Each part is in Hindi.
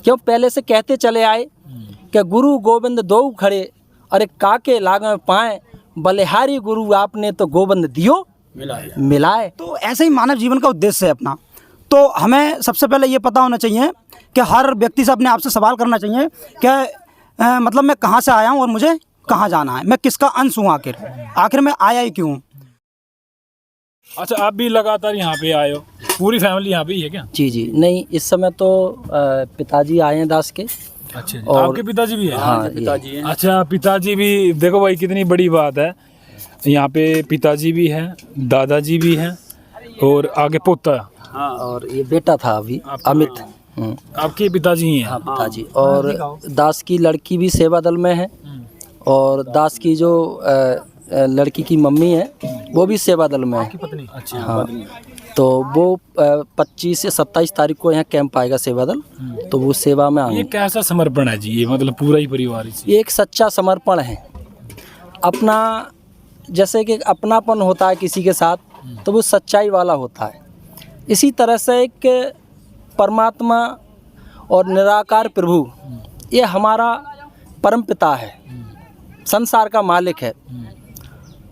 क्यों पहले से कहते चले आए कि गुरु गोविंद दो खड़े, अरे काके लागे पाए, बलिहारी गुरु आपने तो गोविंद दियो मिलाए। तो ऐसे ही मानव जीवन का उद्देश्य है अपना। तो हमें सबसे पहले ये पता होना चाहिए कि हर व्यक्ति से अपने आप से सवाल करना चाहिए कि मतलब मैं कहाँ से आया हूँ और मुझे कहाँ जाना है, मैं किसका अंश हूँ, आखिर मैं आया ही क्यों। अच्छा, आप भी लगातार यहाँ पे आए हो, पूरी फैमिली यहाँ पे ही है क्या? जी जी, नहीं इस समय तो पिताजी आए हैं दास के। अच्छा, और आपके पिताजी भी हैं? हाँ, पिताजी हैं। अच्छा, पिताजी भी, देखो भाई कितनी बड़ी बात है, यहाँ पे पिताजी भी हैं, दादाजी भी हैं और आगे पोता। हाँ, और ये बेटा था अभी अमित। आपके पिताजी ही हैं? हाँ पिताजी। और दास की लड़की भी सेवा दल में है, और दास की जो लड़की की मम्मी है वो भी सेवा दल में है। पत्नी? अच्छा। हाँ, तो वो 25 से 27 तारीख को यहाँ कैंप आएगा सेवा दल, तो वो सेवा में आएंगे। ये कैसा समर्पण है जी? ये मतलब पूरा ही परिवार इसी? ये एक सच्चा समर्पण है अपना, जैसे कि अपनापन होता है किसी के साथ, तो वो सच्चाई वाला होता है। इसी तरह से एक परमात्मा और निराकार प्रभु, ये हमारा परम पिता है, संसार का मालिक है,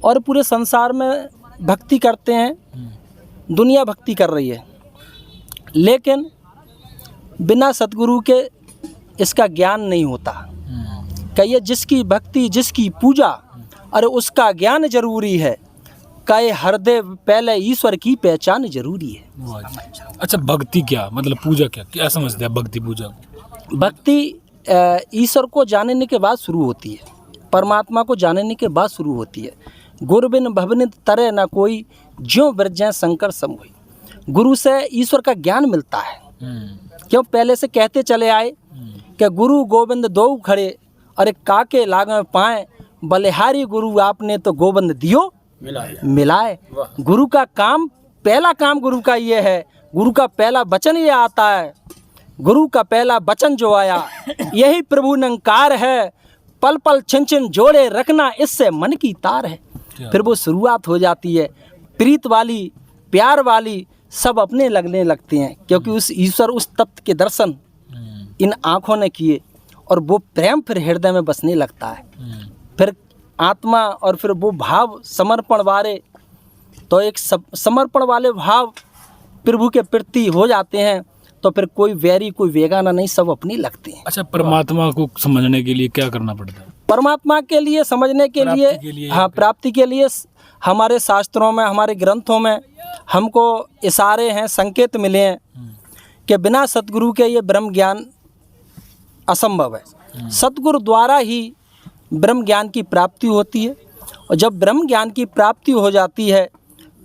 और पूरे संसार में भक्ति करते हैं, दुनिया भक्ति कर रही है, लेकिन बिना सतगुरु के इसका ज्ञान नहीं होता। कहिए जिसकी भक्ति जिसकी पूजा, अरे उसका ज्ञान जरूरी है, कहे हृदय पहले ईश्वर की पहचान जरूरी है। अच्छा, भक्ति क्या मतलब, पूजा क्या समझते हैं भक्ति पूजा? भक्ति ईश्वर को जानने के बाद शुरू होती है, परमात्मा को जानने के बाद शुरू होती है। गुरु बिन भवनित तरे न कोई, ज्यों ब्रजें शंकर सम हुई। गुरु से ईश्वर का ज्ञान मिलता है। क्यों पहले से कहते चले आए कि गुरु गोविंद दो खड़े, अरे काके लागे पाए, बलिहारी गुरु आपने तो गोविंद दियो मिलाए। गुरु का काम, पहला काम गुरु का ये है, गुरु का पहला वचन ये आता है, गुरु का पहला वचन जो आया यही प्रभु नंकार है, पल पल छिन छिन जोड़े रखना इससे मन की तार है। फिर वो शुरुआत हो जाती है, प्रीत वाली प्यार वाली सब अपने लगने लगते हैं, क्योंकि उस ईश्वर उस तत्व के दर्शन इन आँखों ने किए, और वो प्रेम फिर हृदय में बसने लगता है। फिर आत्मा और फिर वो भाव समर्पण वाले, तो एक समर्पण वाले भाव प्रभु के प्रति हो जाते हैं, तो फिर कोई वैरी कोई वेगाना नहीं, सब अपनी लगते हैं। अच्छा, परमात्मा को समझने के लिए क्या करना पड़ता है? परमात्मा के लिए समझने के लिए हाँ, प्राप्ति के लिए हमारे शास्त्रों में, हमारे ग्रंथों में हमको इशारे हैं, संकेत मिले हैं कि बिना सतगुरु के ये ब्रह्म ज्ञान असंभव है। सतगुरु द्वारा ही ब्रह्म ज्ञान की प्राप्ति होती है, और जब ब्रह्म ज्ञान की प्राप्ति हो जाती है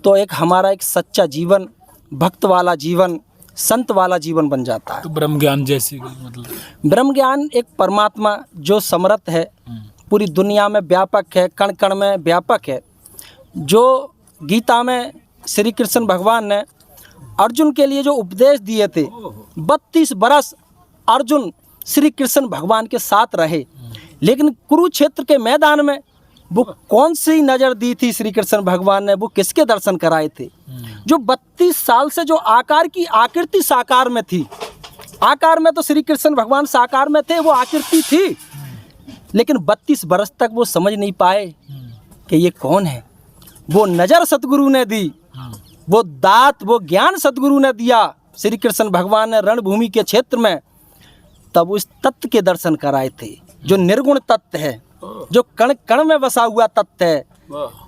तो एक हमारा एक सच्चा जीवन, भक्त वाला जीवन, संत वाला जीवन बन जाता है। तो ब्रह्म ज्ञान जैसे मतलब? ब्रह्म ज्ञान एक परमात्मा जो समर्थ है, पूरी दुनिया में व्यापक है, कण कण में व्यापक है। जो गीता में श्री कृष्ण भगवान ने अर्जुन के लिए जो उपदेश दिए थे, 32 बरस अर्जुन श्री कृष्ण भगवान के साथ रहे, लेकिन कुरुक्षेत्र के मैदान में वो कौन सी नज़र दी थी श्री कृष्ण भगवान ने, वो किसके दर्शन कराए थे? जो 32 साल से जो आकार की आकृति साकार में थी, आकार में तो श्री कृष्ण भगवान साकार में थे, वो आकृति थी, लेकिन 32 बरस तक वो समझ नहीं पाए कि ये कौन है। वो नज़र सतगुरु ने दी, वो दात, वो ज्ञान सतगुरु ने दिया श्री कृष्ण भगवान ने रणभूमि के क्षेत्र में, तब उस तत्व के दर्शन कराए थे, जो निर्गुण तत्व है, जो कण कण में बसा हुआ तत्व है,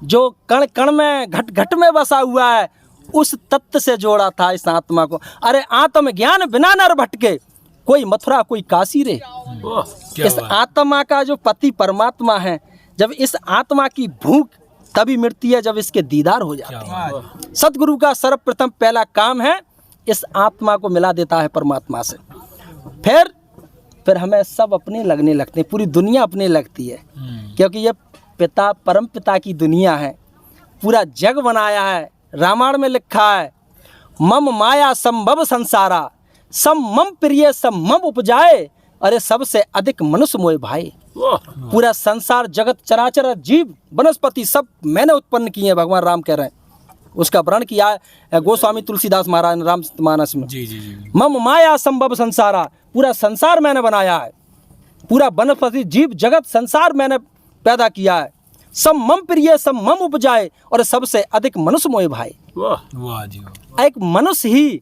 जो कण कण में घट घट में बसा हुआ है, उस तत्व से जोड़ा था इस आत्मा को। अरे आत्म ज्ञान बिना नर भटके, कोई मथुरा कोई काशी रे। इस आत्मा का जो पति परमात्मा है, जब इस आत्मा की भूख तभी मिटती है जब इसके दीदार हो जाते हैं। सतगुरु का सर्वप्रथम पहला काम है इस आत्मा को मिला देता है परमात्मा से। फिर हमें सब अपने लगने लगते हैं, पूरी दुनिया अपने लगती है, क्योंकि ये पिता परम पिता की दुनिया है, पूरा जग बनाया है। रामायण में लिखा है, मम माया संभव संसारा, सम मम प्रिय सम मम उपजाए, अरे सबसे अधिक मनुष्य मोय भाई। पूरा संसार जगत चराचर जीव वनस्पति सब मैंने उत्पन्न किए हैं, भगवान राम कह रहे हैं। उसका वर्णन किया है गोस्वामी तुलसीदास महाराज ने रामचरितमानस में। जी जी जी। मम माया संभव संसारा, पूरा संसार मैंने बनाया है, पूरा वनस्पति जीव जगत संसार मैंने पैदा किया है। सब मम प्रिय सब मम उपजाए, और सबसे अधिक मनुष्य मोहि भाई। वाह जी वाह। एक मनुष्य ही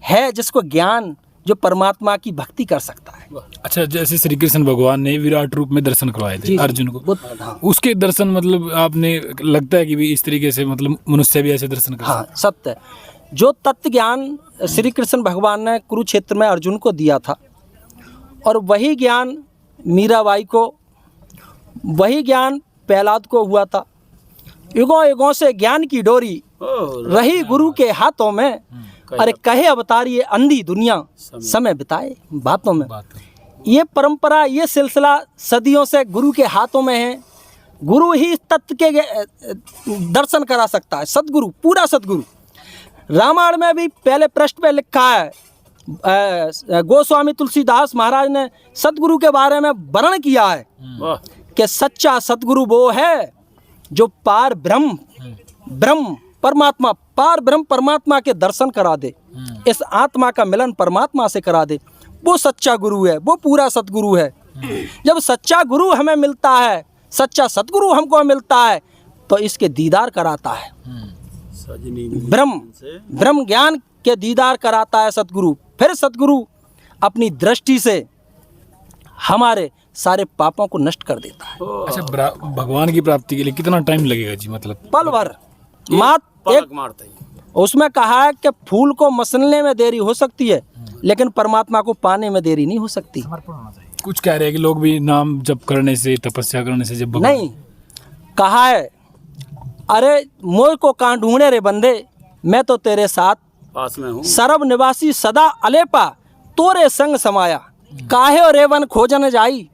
है जिसको ज्ञान, जो परमात्मा की भक्ति कर सकता है। अच्छा, जैसे श्री कृष्ण भगवान ने विराट रूप में दर्शन करवाए थे अर्जुन को, उसके दर्शन मतलब आपने लगता है कि भी इस तरीके से मतलब मनुष्य भी ऐसे दर्शन कर हाँ, सत्य है। जो तत्व ज्ञान श्री कृष्ण भगवान ने कुरुक्षेत्र में अर्जुन को दिया था, और वही ज्ञान मीराबाई को, वही ज्ञान प्रहलाद को हुआ था। युगों युगों से ज्ञान की डोरी रही गुरु के हाथों में, अरे कहे अवतार ये अंधी दुनिया समय बिताए बातों में। ये परंपरा, ये सिलसिला सदियों से गुरु के हाथों में है। गुरु ही इस तत्व के दर्शन करा सकता है, सदगुरु, पूरा सदगुरु। रामायण में भी पहले पृष्ठ पे लिखा है, गोस्वामी तुलसीदास महाराज ने सदगुरु के बारे में वर्णन किया है कि सच्चा सदगुरु वो है जो पार ब्रह्म परमात्मा, पार ब्रह्म परमात्मा के दर्शन करा दे, इस आत्मा का मिलन परमात्मा से करा दे। वो सच्चा गुरु है, वो पूरा सतगुरु है। जब सच्चा गुरु हमें मिलता है, सच्चा सतगुरु हमको मिलता है, तो इसके दीदार कराता है। ब्रह्म ज्ञान के दीदार कराता है सतगुरु। फिर सतगुरु अपनी दृष्टि से हमारे सारे पापों को नष्ट कर देता है। अच्छा, भगवान की प्राप्ति के लिए कितना टाइम लगेगा जी? मतलब पल भर उसमें कहा है कि फूल को मसलने में देरी हो सकती है, लेकिन परमात्मा को पाने में देरी नहीं हो सकती। कुछ कह रहे हैं कि लोग भी नाम जप करने से, तपस्या करने से, जब नहीं, कहा है अरे मोह को कहाँ ढूंढे रे बंदे, मैं तो तेरे साथ पास में हूँ। सरब निवासी सदा अलेपा, तोरे संग समाया, काहे रेवन खोजन जाई।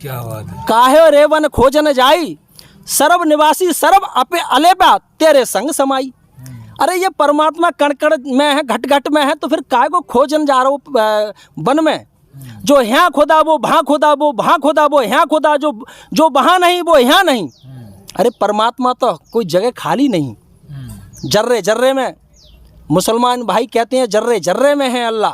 क्या बात है। काहे रेवन खोजन जाई, सरब निवासी सरब अपे अलेपा, तेरे संग समाई। अरे ये परमात्मा कण कण में है, घट घट में है, तो फिर काहे को खोजन जा रहा हो वन में? जो यहाँ खुदा वो वहाँ खुदा, वो वहाँ खुदा वो यहाँ खुदा, जो वहाँ नहीं वो यहाँ नहीं। अरे परमात्मा तो कोई जगह खाली नहीं, जर्रे जर्रे में। मुसलमान भाई कहते हैं जर्रे जर्रे में है अल्लाह,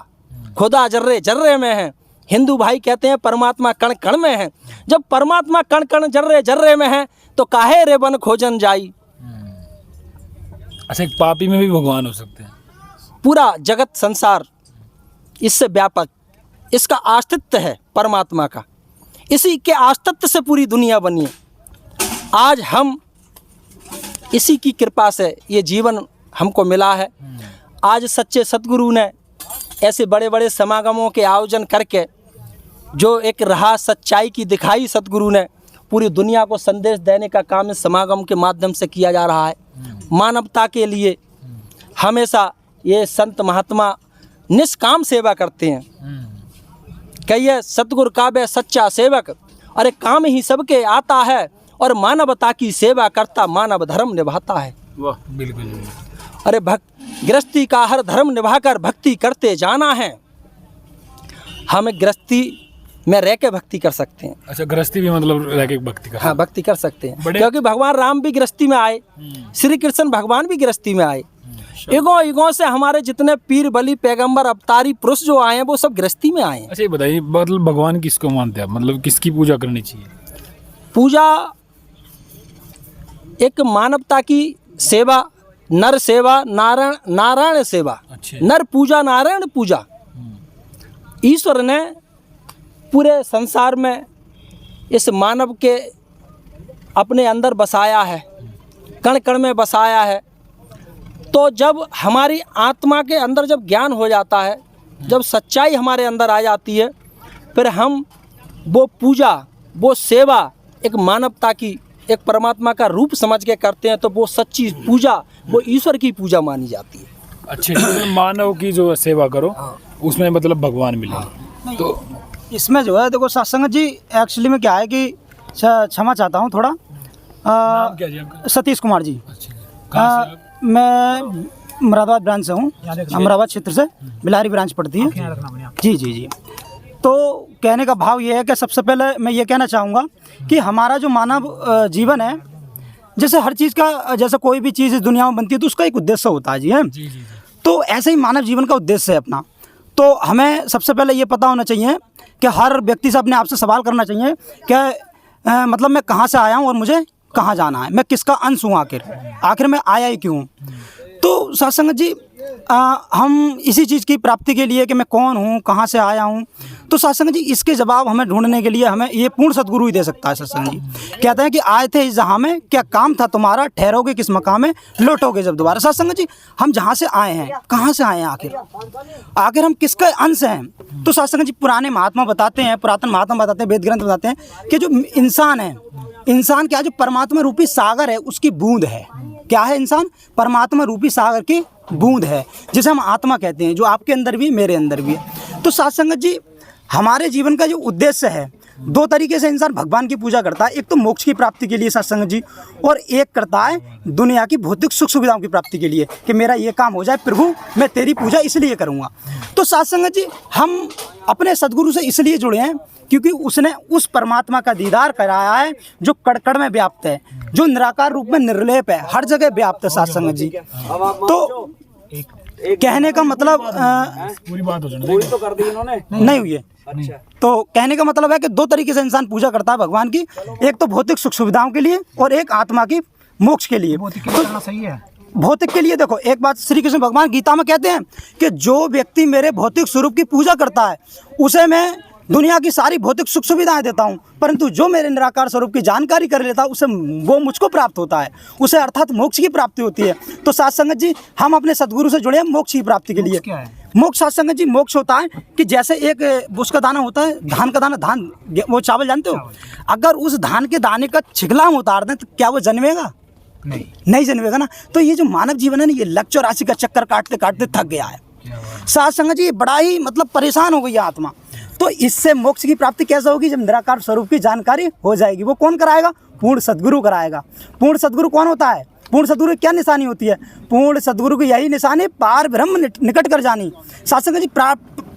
खुदा जर्रे जर्रे में है। हिंदू भाई कहते हैं परमात्मा कण कण में है। जब परमात्मा कण कण जर्रे जर्रे में है, तो काहे रे वन खोजन जाई। अच्छा, एक पापी में भी भगवान हो सकते हैं? पूरा जगत संसार इससे व्यापक, इसका अस्तित्व है परमात्मा का, इसी के अस्तित्व से पूरी दुनिया बनी है। आज हम इसी की कृपा से ये जीवन हमको मिला है। आज सच्चे सतगुरु ने ऐसे बड़े बड़े समागमों के आयोजन करके जो एक राह सच्चाई की दिखाई सतगुरु ने, पूरी दुनिया को संदेश देने का काम इस समागम के माध्यम से किया जा रहा है। मानवता के लिए हमेशा ये संत महात्मा निष्काम सेवा करते हैं। कहिए सतगुरु काबे सच्चा सेवक, अरे काम ही सबके आता है, और मानवता की सेवा करता मानव धर्म निभाता है। वाह, बिल्कुल। अरे गृहस्थी का हर धर्म निभाकर भक्ति करते जाना है। हमें गृहस्थी में रह के भक्ति कर सकते हैं। अच्छा, गृहस्थी भी मतलब रह के भक्ति कर? हाँ, भक्ति कर सकते हैं, क्योंकि भगवान राम भी गृहस्थी में आए, श्री कृष्ण भगवान भी गृहस्थी में आए। युगों युगों से हमारे जितने पीर बली पैगंबर अवतारी पुरुष जो आए हैं, वो सब गृहस्थी में आए हैं। अच्छा, ये बताइए, मतलब भगवान किसको मानते हैं? मतलब किसकी पूजा करनी चाहिए? पूजा एक मानवता की सेवा, नर सेवा, नारायण सेवा। अच्छा। नर पूजा नारायण पूजा। ईश्वर ने पूरे संसार में इस मानव के अपने अंदर बसाया है, कण कण में बसाया है। तो जब हमारी आत्मा के अंदर जब ज्ञान हो जाता है, जब सच्चाई हमारे अंदर आ जाती है, फिर हम वो पूजा, वो सेवा एक मानवता की, एक परमात्मा का रूप समझ के करते हैं, तो वो सच्ची पूजा, वो ईश्वर की पूजा मानी जाती है। अच्छे, मतलब मानव की जो सेवा करो, उसमें मतलब भगवान मिले। तो इसमें जो है देखो सत्संग जी, एक्चुअली में क्या है कि क्षमा चाहता हूँ थोड़ा। नाम क्या जी आपका? सतीश कुमार जी। अच्छा, कहाँ से आप? मैं मुरादाबाद ब्रांच से हूँ, अमराबाद क्षेत्र से, बिलारी ब्रांच पड़ती है। जी जी जी। तो कहने का भाव ये है कि सबसे पहले मैं ये कहना चाहूँगा कि हमारा जो मानव जीवन है, जैसे हर चीज़ का, जैसे कोई भी चीज़ इस दुनिया में बनती है तो उसका एक उद्देश्य होता है जी, है। तो ऐसे ही मानव जीवन का उद्देश्य है अपना। तो हमें सबसे पहले ये पता होना चाहिए कि हर व्यक्ति से अपने आप से सवाल करना चाहिए कि मतलब मैं कहाँ से आया हूँ और मुझे कहाँ जाना है, मैं किसका अंश हूँ, आखिर मैं आया ही क्यों। तो साथ संगत जी हम इसी चीज़ की प्राप्ति के लिए कि मैं कौन हूँ, कहाँ से आया हूँ, तो साथ संगत जी इसके जवाब हमें ढूंढने के लिए हमें ये पूर्ण सद्गुरु ही दे सकता है। सत्संग जी कहते हैं कि आए थे इस जहाँ में, क्या काम था तुम्हारा, ठहरोगे किस मकाम में, लौटोगे जब दोबारा। साथ संगत जी हम जहाँ से आए हैं, कहाँ से आए हैं, आखिर हम किसका अंश हैं। तो साथ संगत जी पुराने महात्मा बताते हैं, पुरातन महात्मा बताते हैं, वेद ग्रंथ बताते हैं कि जो इंसान है, इंसान क्या, जो परमात्मा रूपी सागर है उसकी बूंद है। क्या है इंसान? परमात्मा रूपी सागर की बूंद है, जिसे हम आत्मा कहते हैं, जो आपके अंदर भी मेरे अंदर भी है। तो साथ संगत जी हमारे जीवन का जो उद्देश्य है, दो तरीके से इंसान भगवान की पूजा करता है। एक तो मोक्ष की प्राप्ति के लिए साथ संगत जी, और एक करता है दुनिया की भौतिक सुख सुविधाओं की प्राप्ति के लिए कि मेरा ये काम हो जाए प्रभु, मैं तेरी पूजा इसलिए करूँगा। तो साथ संगत जी हम अपने सद्गुरु से इसलिए जुड़े हैं क्योंकि उसने उस परमात्मा का दीदार कराया है जो कड़ में व्याप्त है, जो निराकार रूप में निर्लेप है, हर जगह व्याप्त है। साथ संगत जी तो कहने का मतलब पूरी बात हो जाए तो कर दी इन्होंने, नहीं हुई है। अच्छा, तो कहने का मतलब है कि दो तरीके से इंसान पूजा करता है भगवान की, एक तो भौतिक सुख सुविधाओं के लिए और एक आत्मा की मोक्ष के लिए। करना सही है। भौतिक के लिए देखो, एक बात श्री कृष्ण भगवान गीता में कहते हैं कि जो व्यक्ति मेरे भौतिक स्वरूप की पूजा करता है उसे मैं दुनिया की सारी भौतिक सुख सुविधाएं देता हूं, परंतु जो मेरे निराकार स्वरूप की जानकारी कर लेता है उसे वो मुझको प्राप्त होता है, उसे अर्थात मोक्ष की प्राप्ति होती है। तो साथ संगत जी हम अपने सद्गुरु से जुड़े हैं मोक्ष की प्राप्ति के लिए। क्या है? मोक्ष साथ संगत जी मोक्ष होता है कि जैसे एक उसका दाना होता है, धान का दाना, धान वो चावल जानते हो, अगर उस धान के दाने का छिकला हम उतार दें तो क्या वो जन्मेगा? नहीं जन्मेगा ना। तो ये जो मानव जीवन है ना, ये लक्ष्य राशि का चक्कर काटते काटते थक गया है। साथ संगत जी बड़ा ही मतलब परेशान हो गई है आत्मा। तो इससे मोक्ष की प्राप्ति कैसे होगी? जब निराकार स्वरूप की जानकारी हो जाएगी। वो कौन कराएगा? पूर्ण सद्गुरु कराएगा। पूर्ण सद्गुरु कौन होता है? पूर्ण सद्गुरु की क्या निशानी होती है? पूर्ण सद्गुरु की यही निशानी पार ब्रह्म निकट कर जानी। साथ संगत जी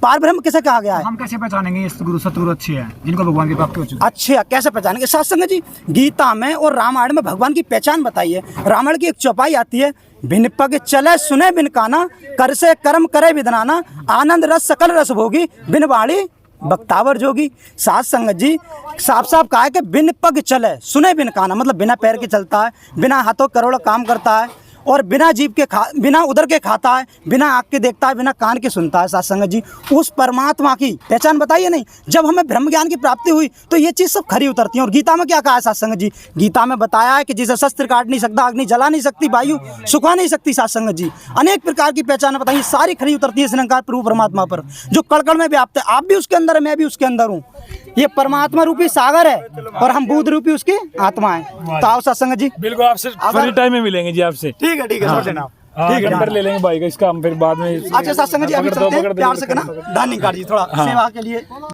पार ब्रह्म किसे कहा गया है? हम कैसे पहचानेंगे ये सतगुरु अच्छे हैं जिनको भगवान की प्राप्ति हो चुकी है? अच्छा, कैसे पहचानेंगे? साथ संगत जी गीता में और रामायण में भगवान की पहचान बताई है। रामायण की एक चौपाई आती है, बिन पग चले सुने बिन काना, कर से कर्म करे विदनाना, आनंद रस सकल रस भोगी, बिन वाणी बक्तावर जोगी। साथ संगत जी साफ साफ कहा है कि बिन पग चले सुने बिन काना, मतलब बिना पैर के चलता है, बिना हाथों करोड़ों काम करता है, और बिना जीभ के बिना उधर के खाता है, बिना आँख के देखता है, बिना कान के सुनता है। साथ संगत जी उस परमात्मा की पहचान बताइए नहीं। जब हमें ब्रह्म ज्ञान की प्राप्ति हुई तो ये चीज़ सब खरी उतरती है। और गीता में क्या कहा है साथ संगत जी? गीता में बताया है कि जिसे शस्त्र काट नहीं सकता, अग्नि जला नहीं सकती, वायु सुखा नहीं सकती। साथ संगत जी अनेक प्रकार की पहचान बताइए, सारी खरी उतरती है इस निरंकार प्रभु परमात्मा पर जो कड़ में व्याप्त है। आप भी उसके अंदर है, मैं भी उसके अंदर हूँ। ये परमात्मा रूपी सागर है और हम बुद्ध रूपी उसकी आत्मा है। तो आओ साथ संगत जी, बिल्कुल आपसे फ्री टाइम में मिलेंगे जी आपसे। ठीक है छोड़ देना। ठीक है, नंबर ले लेंगे भाई का, इसका हम फिर बाद में। अच्छा साथ संगत जी अभी चलते हैं, प्यार से कहना, दान नहीं काट जी थोड़ा सेवा के लिए।